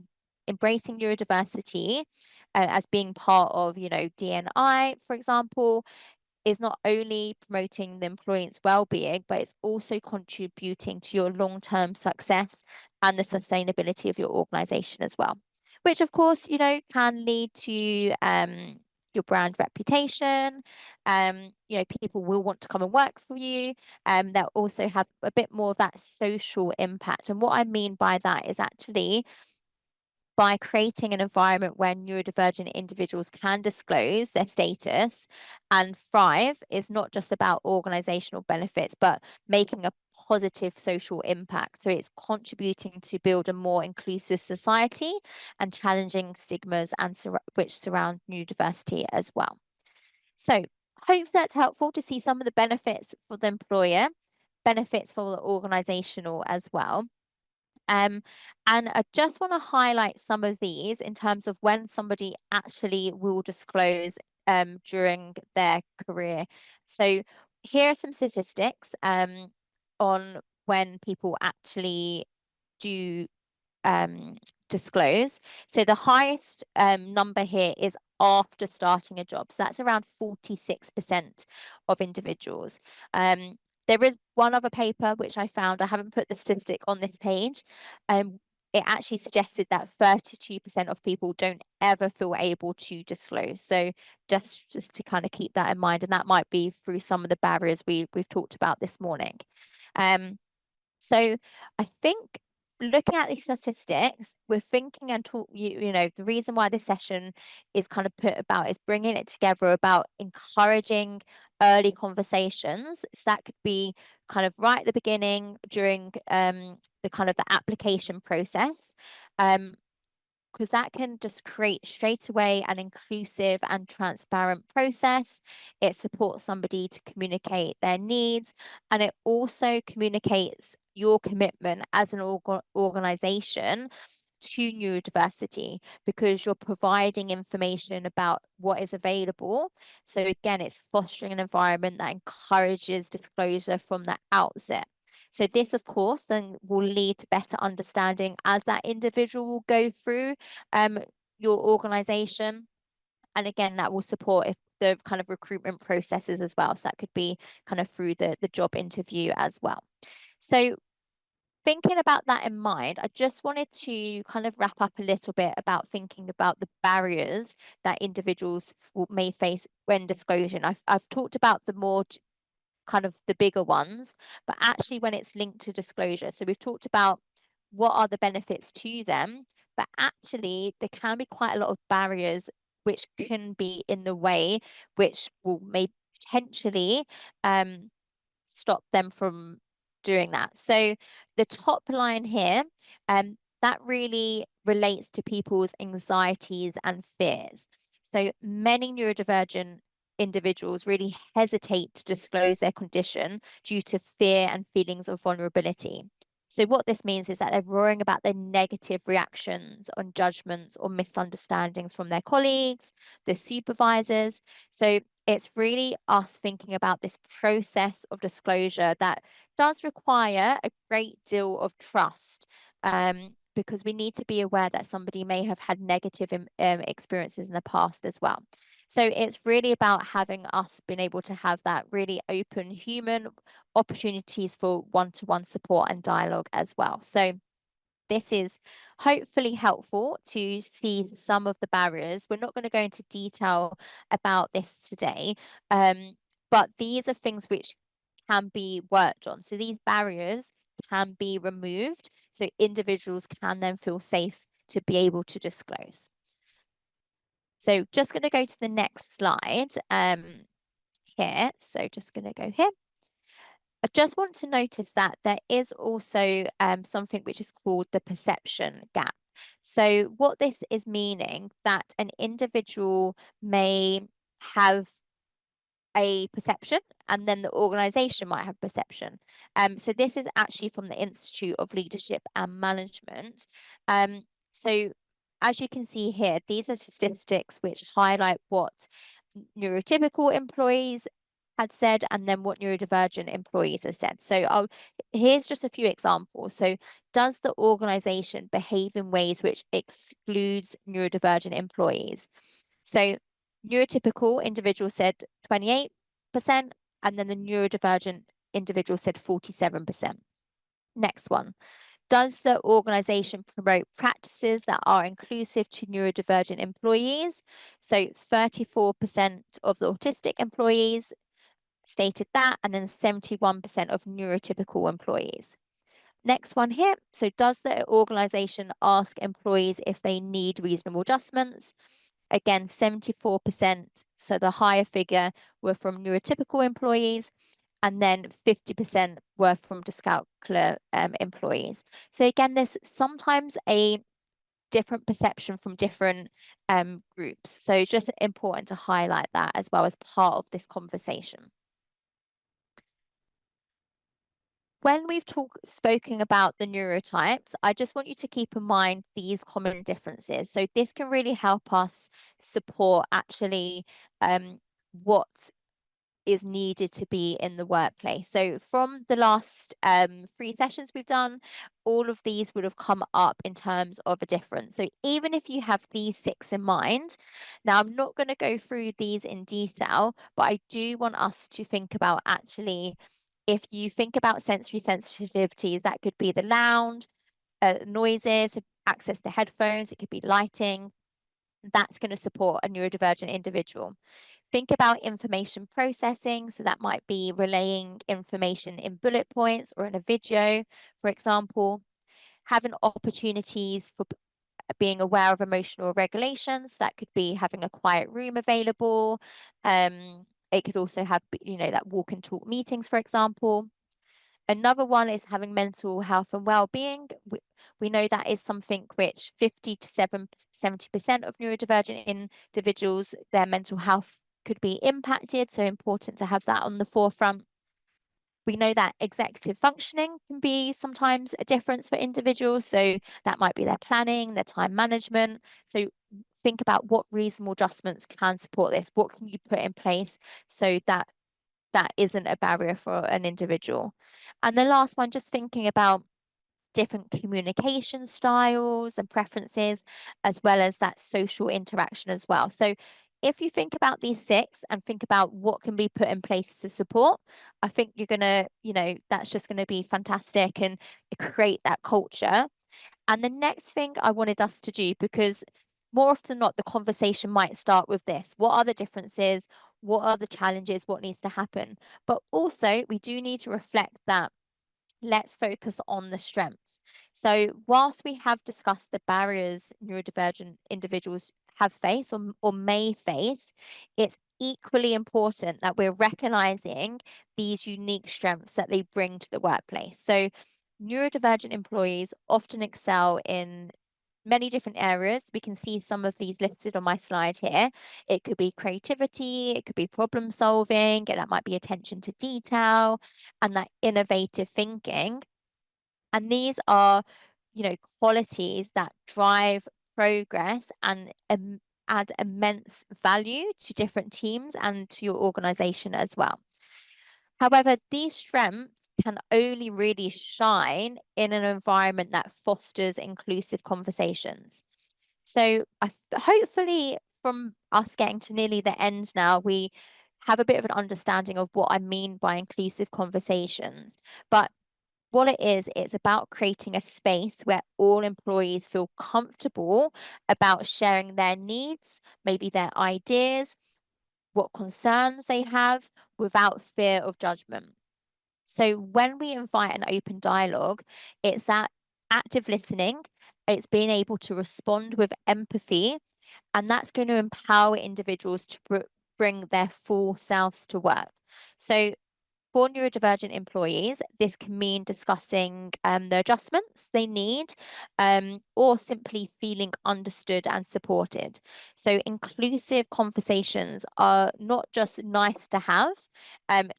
embracing neurodiversity as being part of, you know, D&I, for example, is not only promoting the employee's well-being, but it's also contributing to your long-term success and the sustainability of your organization as well, which of course, you know, can lead to your brand reputation. You know, people will want to come and work for you. They'll also have a bit more of that social impact. And what I mean by that is actually by creating an environment where neurodivergent individuals can disclose their status and thrive is not just about organizational benefits, but making a positive social impact. So it's contributing to build a more inclusive society and challenging stigmas and which surround neurodiversity as well. So hope that's helpful to see some of the benefits for the employer, benefits for the organizational as well. And I just want to highlight some of these in terms of when somebody actually will disclose during their career. So here are some statistics on when people actually do disclose. So the highest number here is after starting a job. So that's around 46% of individuals. There is one other paper which I found, I haven't put the statistic on this page. It actually suggested that 32% of people don't ever feel able to disclose. So just to kind of keep that in mind, and that might be through some of the barriers we've talked about this morning. So I think looking at these statistics, we're thinking and talk, you know, the reason why this session is kind of put about is bringing it together about encouraging early conversations. So that could be kind of right at the beginning during the kind of the application process. Because that can just create straight away an inclusive and transparent process. It supports somebody to communicate their needs, and it also communicates your commitment as an organization to neurodiversity, because you're providing information about what is available. So again, it's fostering an environment that encourages disclosure from the outset. So this, of course, then will lead to better understanding as that individual will go through your organization. And again, that will support if the kind of recruitment processes as well. So that could be kind of through the job interview as well. So thinking about that in mind, I just wanted to kind of wrap up a little bit about thinking about the barriers that individuals may face when disclosing. I've talked about the more kind of the bigger ones, but actually when it's linked to disclosure. So we've talked about what are the benefits to them, but actually there can be quite a lot of barriers which can be in the way, which may potentially stop them from doing that. So the top line here, that really relates to people's anxieties and fears. So many neurodivergent individuals really hesitate to disclose their condition due to fear and feelings of vulnerability. So what this means is that they're worrying about their negative reactions on judgments or misunderstandings from their colleagues, the supervisors. So it's really us thinking about this process of disclosure that does require a great deal of trust, because we need to be aware that somebody may have had negative experiences in the past as well. So it's really about having us being able to have that really open human opportunities for one-to-one support and dialogue as well. So this is hopefully helpful to see some of the barriers. We're not going to go into detail about this today, but these are things which can be worked on. So these barriers can be removed so individuals can then feel safe to be able to disclose. So just going to go to the next slide here. So just going to go here. I just want to notice that there is also something which is called the perception gap. So what this is meaning that an individual may have a perception and then the organization might have perception. So this is actually from the Institute of Leadership and Management. So as you can see here, these are statistics which highlight what neurotypical employees had said and then what neurodivergent employees have said. So here's just a few examples. So does the organization behave in ways which excludes neurodivergent employees? So neurotypical individual said 28%, and then the neurodivergent individual said 47%. Next one. Does the organization promote practices that are inclusive to neurodivergent employees? So 34% of the autistic employees stated that, and then 71% of neurotypical employees. Next one here. So does the organization ask employees if they need reasonable adjustments? Again, 74%. So the higher figure were from neurotypical employees, and then 50% were from dyscalculia employees. So again, there's sometimes a different perception from different groups. So it's just important to highlight that as well as part of this conversation. When we've spoken about the neurotypes, I just want you to keep in mind these common differences. So this can really help us support actually what is needed to be in the workplace. So from the last 3 sessions we've done, all of these would have come up in terms of a difference. So even if you have these 6 in mind, now I'm not going to go through these in detail, but I do want us to think about actually, if you think about sensory sensitivities, that could be the loud, noises, access to headphones, it could be lighting. That's going to support a neurodivergent individual. Think about information processing. So that might be relaying information in bullet points or in a video, for example. having opportunities for being aware of emotional regulations. That could be having a quiet room available. It could also have, that walk and talk meetings, for example. Another one is having mental health and well-being. We know that is something which 50 to 70% of neurodivergent individuals, their mental health could be impacted. So important to have that on the forefront. We know that executive functioning can be sometimes a difference for individuals. So that might be their planning, their time management. So think about what reasonable adjustments can support this. What can you put in place so that that isn't a barrier for an individual? And the last one, just thinking about different communication styles and preferences, as well as that social interaction as well. So if you think about these 6 and think about what can be put in place to support, I think you're going to, that's just going to be fantastic and create that culture. And the next thing I wanted us to do, because more often than not, the conversation might start with this: what are the differences? What are the challenges? What needs to happen? But also, we do need to reflect that let's focus on the strengths. So whilst we have discussed the barriers neurodivergent individuals have faced or may face, it's equally important that we're recognizing these unique strengths that they bring to the workplace. So neurodivergent employees often excel in many different areas. We can see some of these listed on my slide here. It could be creativity, it could be problem solving, and that might be attention to detail and that innovative thinking. And these are, qualities that drive progress and add immense value to different teams and to your organization as well. However, these strengths can only really shine in an environment that fosters inclusive conversations. So hopefully from us getting to nearly the end now, we have a bit of an understanding of what I mean by inclusive conversations. But what it is, it's about creating a space where all employees feel comfortable about sharing their needs, maybe their ideas, what concerns they have, without fear of judgment. So when we invite an open dialogue, it's that active listening, it's being able to respond with empathy, and that's going to empower individuals to bring their full selves to work. So for neurodivergent employees, this can mean discussing the adjustments they need, or simply feeling understood and supported. So inclusive conversations are not just nice to have,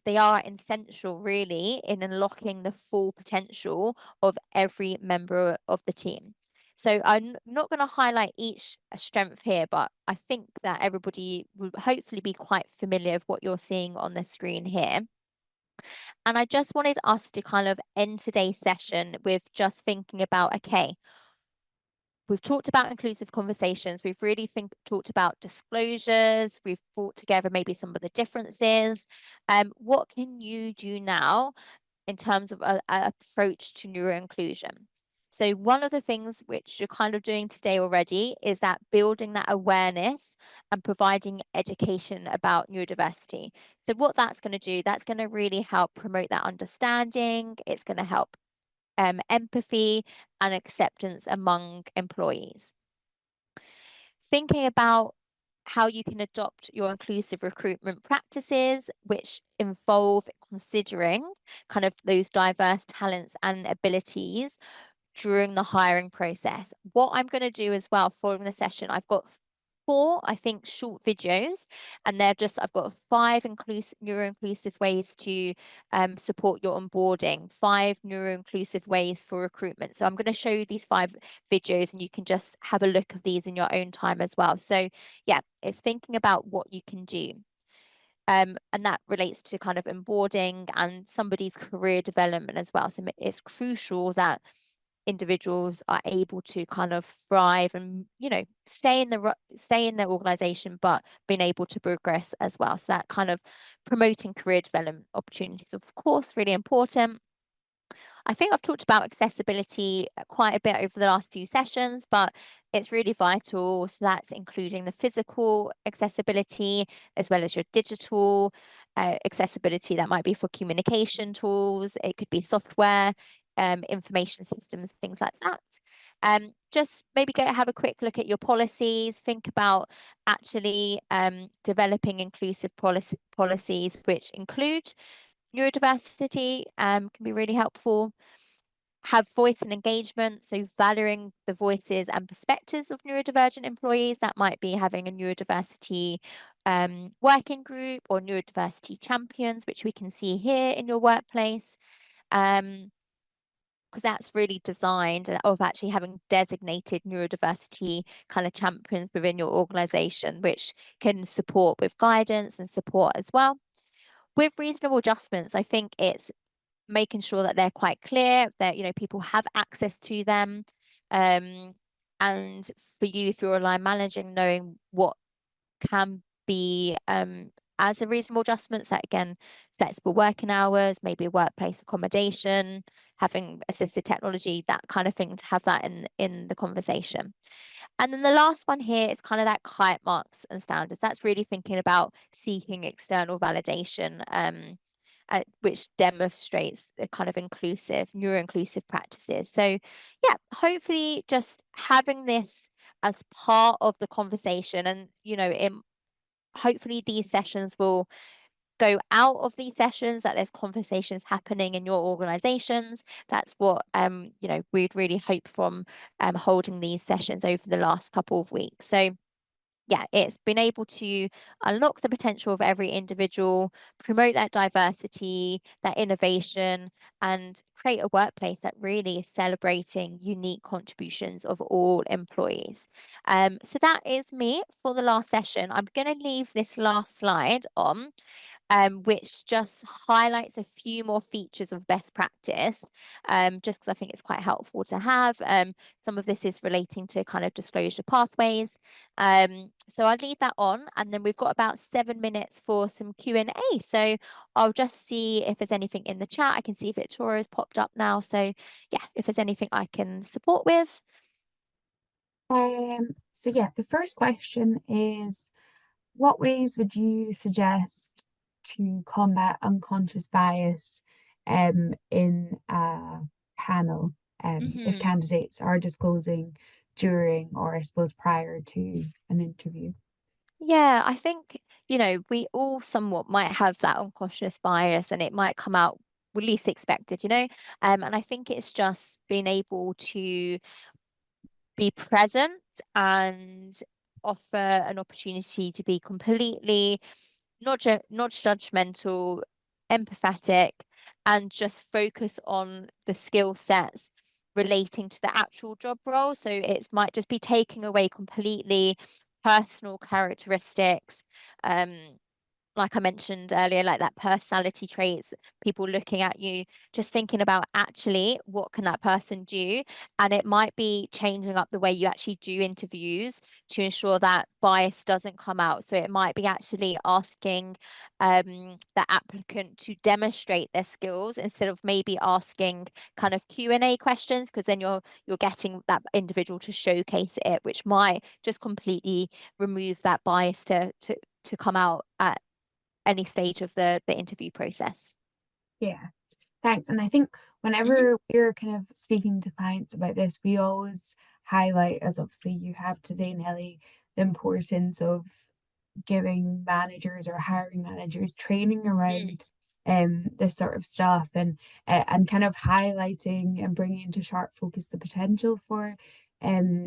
they are essential really in unlocking the full potential of every member of the team. So I'm not going to highlight each strength here, but I think that everybody will hopefully be quite familiar with what you're seeing on the screen here. And I just wanted us to kind of end today's session with just thinking about, okay, we've talked about inclusive conversations. We've really talked about disclosures. We've brought together maybe some of the differences. What can you do now in terms of an approach to neuro-inclusion? So one of the things which you're kind of doing today already is that building that awareness and providing education about neurodiversity. So what that's going to do, that's going to really help promote that understanding. It's going to help empathy and acceptance among employees. Thinking about how you can adopt your inclusive recruitment practices, which involve considering kind of those diverse talents and abilities during the hiring process. What I'm going to do as well following the session, I've got 4, I think, short videos, and they're just, I've got 5 neuro-inclusive ways to support your onboarding, 5 neuro-inclusive ways for recruitment. So I'm going to show you these 5 videos and you can just have a look at these in your own time as well. So yeah, it's thinking about what you can do. And that relates to kind of onboarding and somebody's career development as well. So it's crucial that individuals are able to kind of thrive and stay in their organization, but being able to progress as well. So that kind of promoting career development opportunities, of course, really important. I think I've talked about accessibility quite a bit over the last few sessions, but it's really vital. So that's including the physical accessibility as well as your digital accessibility. That might be for communication tools, it could be software, information systems, things like that. Just maybe go have a quick look at your policies, think about actually developing inclusive policies which include neurodiversity, can be really helpful. Have voice and engagement, so valuing the voices and perspectives of neurodivergent employees. That might be having a neurodiversity working group or neurodiversity champions, which we can see here in your workplace. Because that's really designed of actually having designated neurodiversity kind of champions within your organization, which can support with guidance and support as well. With reasonable adjustments, I think it's making sure that they're quite clear, that, you know, people have access to them. And for you, if you're a line managing, knowing what can be as a reasonable adjustments, that again, flexible working hours, maybe a workplace accommodation, having assisted technology, that kind of thing, to have that in the conversation. And then the last one here is kind of that kite marks and standards. That's really thinking about seeking external validation, which demonstrates the kind of neuro-inclusive practices. So yeah, hopefully just having this as part of the conversation, and, you know, hopefully these sessions will go out of these sessions, that there's conversations happening in your organizations. That's what you know, we'd really hope from holding these sessions over the last couple of weeks. So yeah, it's been able to unlock the potential of every individual, promote that diversity, that innovation, and create a workplace that really is celebrating unique contributions of all employees. So that is me for the last session. I'm going to leave this last slide on, which just highlights a few more features of best practice, just because I think it's quite helpful to have. Some of this is relating to kind of disclosure pathways. So I'll leave that on, and then we've got about 7 minutes for some Q&A. So I'll just see if there's anything in the chat. I can see Victoria's popped up now. So yeah, if there's anything I can support with. So yeah, the first question is, what ways would you suggest to combat unconscious bias in a panel if candidates are disclosing during, or I suppose prior to, an interview? Yeah, I think, you know, we all somewhat might have that unconscious bias, and it might come out least expected, you know, and I think it's just being able to be present and offer an opportunity to be completely not judgmental, empathetic, and just focus on the skill sets relating to the actual job role. So it might just be taking away completely personal characteristics, like I mentioned earlier, like that personality traits, people looking at you, just thinking about actually what can that person do. And it might be changing up the way you actually do interviews to ensure that bias doesn't come out. So it might be actually asking the applicant to demonstrate their skills instead of maybe asking kind of Q&A questions, because then you're getting that individual to showcase it, which might just completely remove that bias to come out at any stage of the interview process. Yeah, thanks. And I think whenever we're kind of speaking to clients about this, we always highlight, as obviously you have today, Nelly, the importance of giving managers or hiring managers training around this sort of stuff, and kind of highlighting and bringing into sharp focus the potential for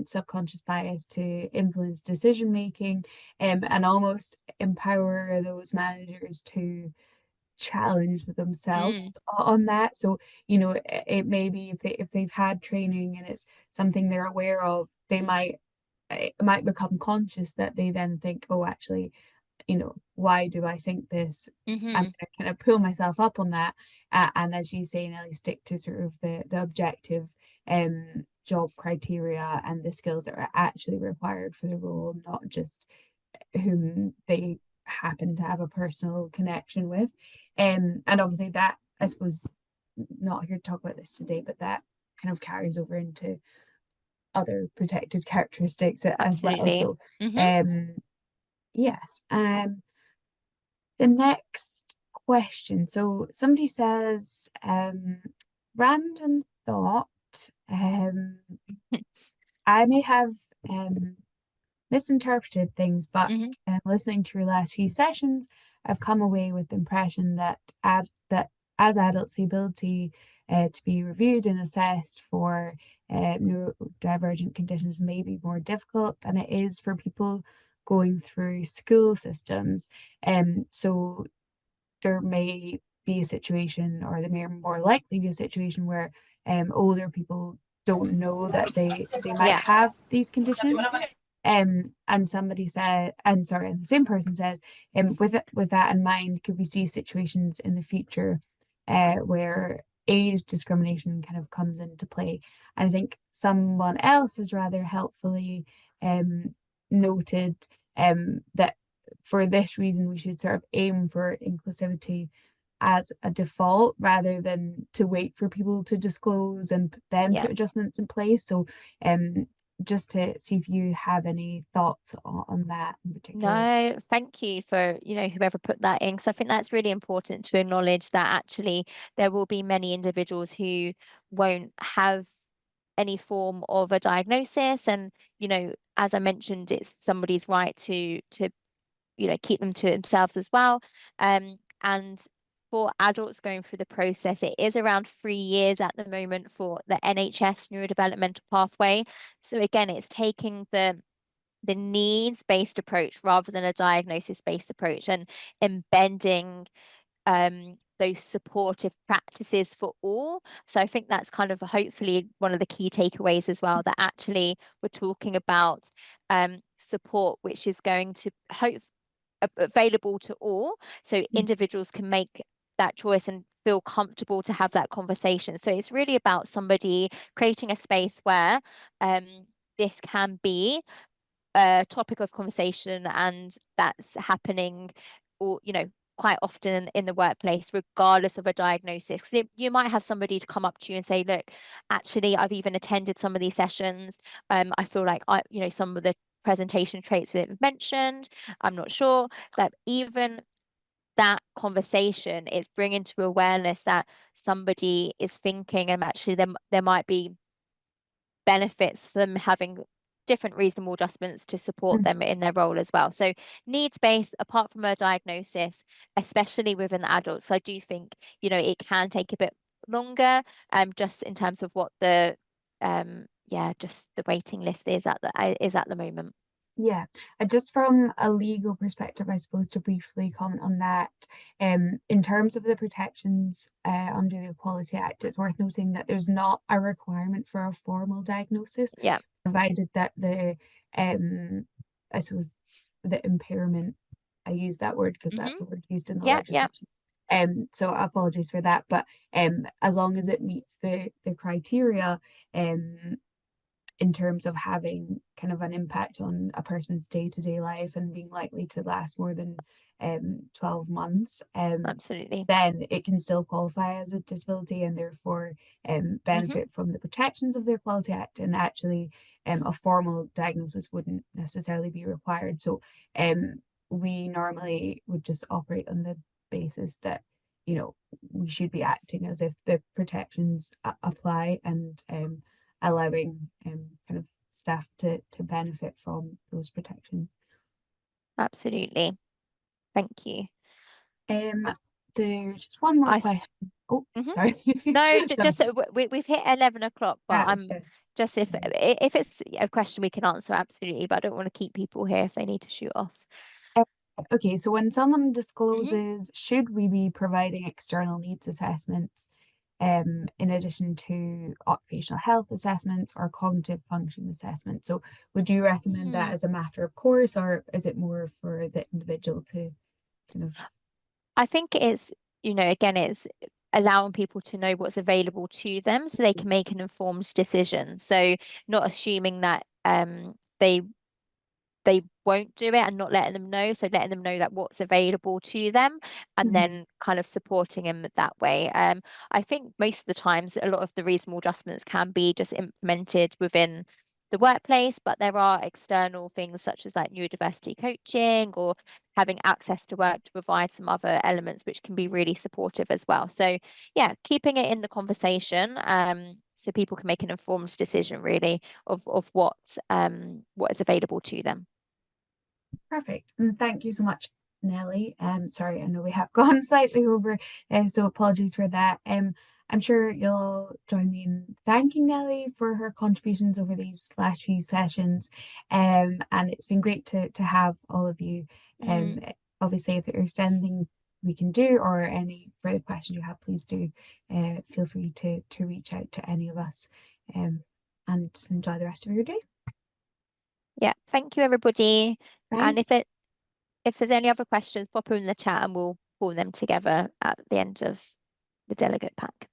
subconscious bias to influence decision making, and almost empower those managers to challenge themselves on that. So, you know, it may be if they've had training and it's something they're aware of, it might become conscious that they then think, oh, actually, you know, why do I think this? I'm going to kind of pull myself up on that, and as you say, Nelly, stick to sort of the objective job criteria and the skills that are actually required for the role, not just whom they happen to have a personal connection with. And obviously that, I suppose, not here to talk about this today, but that kind of carries over into other protected characteristics as well. So yes. The next question. So somebody says, random thought. I may have misinterpreted things, but listening to your last few sessions, I've come away with the impression that as adults, the ability to be reviewed and assessed for neurodivergent conditions may be more difficult than it is for people going through school systems. So there may be a situation, or there may more likely be a situation where older people don't know that they might have these conditions. And somebody said, and the same person says, with that in mind, could we see situations in the future where age discrimination kind of comes into play? And I think someone else has rather helpfully noted that for this reason we should sort of aim for inclusivity as a default rather than to wait for people to disclose and then put adjustments in place. So just to see if you have any thoughts on that in particular. No, thank you for, whoever put that in, because I think that's really important to acknowledge that actually there will be many individuals who won't have any form of a diagnosis. And, as I mentioned, it's somebody's right to keep them to themselves as well. And for adults going through the process, it is around 3 years at the moment for the NHS neurodevelopmental pathway. So again, it's taking the needs-based approach rather than a diagnosis-based approach, and embedding those supportive practices for all. So I think that's kind of hopefully one of the key takeaways as well, that actually we're talking about support which is going to available to all, so individuals can make that choice and feel comfortable to have that conversation. So it's really about somebody creating a space where this can be a topic of conversation, and that's happening, or quite often in the workplace, regardless of a diagnosis. Because you might have somebody to come up to you and say, look, actually I've even attended some of these sessions, I feel like some of the presentation traits that we've mentioned, I'm not sure. That even that conversation is bringing to awareness that somebody is thinking, and actually there might be benefits from having different reasonable adjustments to support them in their role as well. So needs-based, apart from a diagnosis, especially within adults, I do think it can take a bit longer, just in terms of what the just the waiting list is at the moment. Yeah, and just from a legal perspective, I suppose, to briefly comment on that, in terms of the protections under the Equality Act, it's worth noting that there's not a requirement for a formal diagnosis, provided that the, I suppose, the impairment, I use that word because that's the word used in the legislation. So apologies for that, but as long as it meets the criteria, in terms of having kind of an impact on a person's day-to-day life and being likely to last more than 12 months, absolutely, then it can still qualify as a disability, and therefore benefit from the protections of the Equality Act. And actually a formal diagnosis wouldn't necessarily be required. So we normally would just operate on the basis that we should be acting as if the protections apply, and allowing kind of staff to benefit from those protections. Absolutely. Thank you. There's just one more question. Oh, sorry. No, just we've hit 11 o'clock, but I'm just if it's a question we can answer, absolutely, but I don't want to keep people here if they need to shoot off. Okay, so when someone discloses, should we be providing external needs assessments in addition to occupational health assessments or cognitive function assessments? So would you recommend that as a matter of course, or is it more for the individual to kind of? I think it's, again, it's allowing people to know what's available to them so they can make an informed decision. So not assuming that they won't do it and not letting them know. So letting them know that what's available to them, and then kind of supporting them that way. I think most of the times, a lot of the reasonable adjustments can be just implemented within the workplace, but there are external things such as like neurodiversity coaching or having access to work to provide some other elements which can be really supportive as well. So yeah, keeping it in the conversation, so people can make an informed decision really of what is available to them. Perfect. And thank you so much, Nellie. Sorry, I know we have gone slightly over, so apologies for that. I'm sure you'll all join me in thanking Nellie for her contributions over these last few sessions. And it's been great to have all of you. Obviously, if there's anything we can do or any further questions you have, please do feel free to reach out to any of us. And enjoy the rest of your day. Yeah, thank you everybody. And Thanks. if there's any other questions, pop them in the chat and we'll pull them together at the end of the delegate pack.